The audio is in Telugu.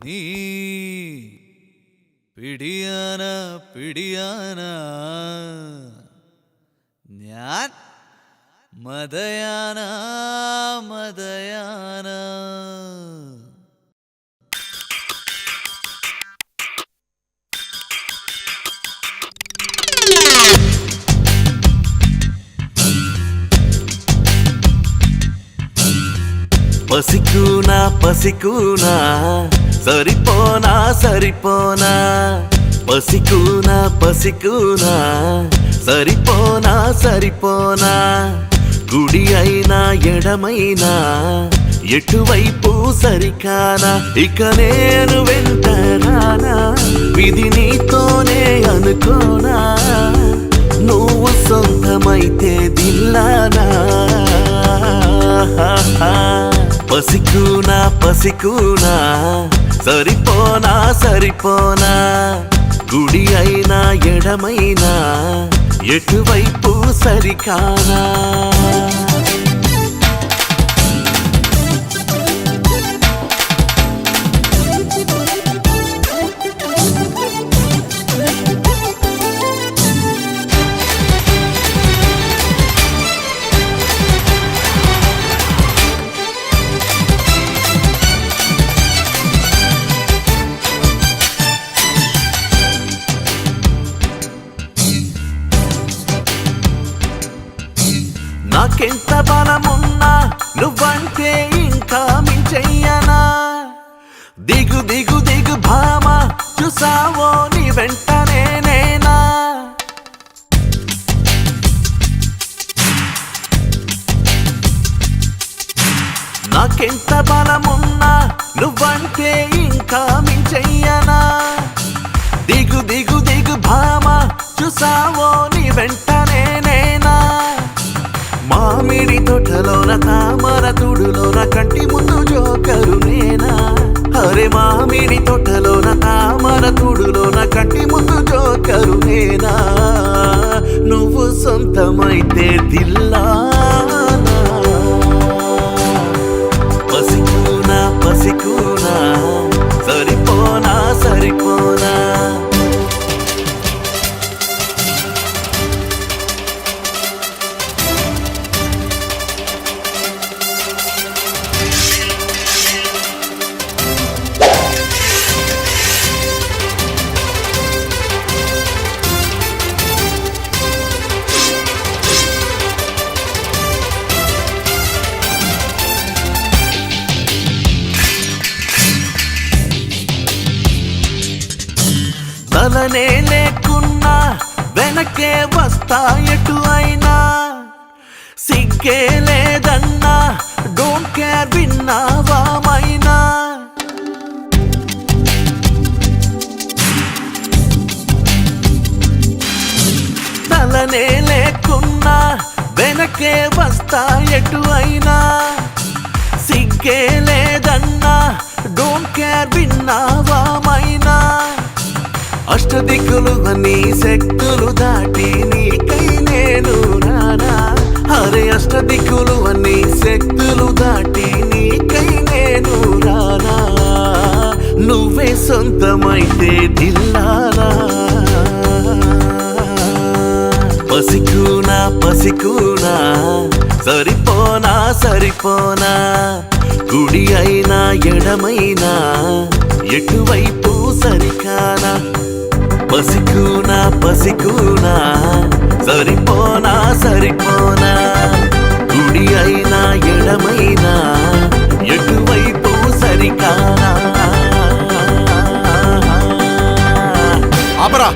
നീ പിടിയാന പിടിയാന ഞാൻ മദയാന മദയാന పసికూనా పసికూనా సరిపోనా సరిపోనా పసికూనా పసికూనా సరిపోనా సరిపోనా కుడి అయినా ఎడమైనా ఎటువైపు సరికానా ఇక నేను వెంటరానా విధి నీతోనే అనుకోనా నువ్వు సొంతమైతే దిల్లానా పసికూనా పసికూనా సరిపోనా సరిపోనా గుడి అయినా ఎడమైనా ఎటువైపు సరికానా నాకెంత బలమున్నా నువ్వంటే ఇంకా మించెయ్యనా దిగు దిగు దిగు భామ చూసావో నీ వెంటనే నేనా నాకెంత బలమున్నా నువ్వంటే ఇంకా మించెయ్యనా దిగు దిగు దిగు భామ చూసావో నీ వెంటనే నేనా మామిడి తోటలోన తామర తుడులోన కంటి ముందు జోకరు నేనా అరే మామిడి తోటలోన తామర తుడులోన కంటి ముందు జోకరు నేనా నువ్వు సొంతమైతే దిల్లానా పసికూనా పసికూనా సరిపోనా సరిపోనా తలనే లేకున్నా వెనకే వస్తా ఎటు అయినా సిగ్గే లేదన్నా డోంట్ కేర్ విన్నావా మైనా తలనే లేకున్నా వెనకే వస్తా ఎటు అయినా సిగ్గే లేదన్నా డోంట్ కేర్ విన్నావా మైనా అష్టదిక్కులు నీ శక్తులు దాటి నీకై నేను రానా అరే అష్టదిక్కులు నీ శక్తులు దాటి నీకై నేను రానా నువ్వే సొంతమైతే దిల్లానా పసికూనా పసికూనా సరిపోనా సరిపోనా కుడి అయినా ఎడమైనా ఎటువైపు సరికానా పసికూనా పసికూనా సరిపోనా సరిపోనా గుడి అయినా ఎడమైనా ఎటువైపు సరికానా ఆపరా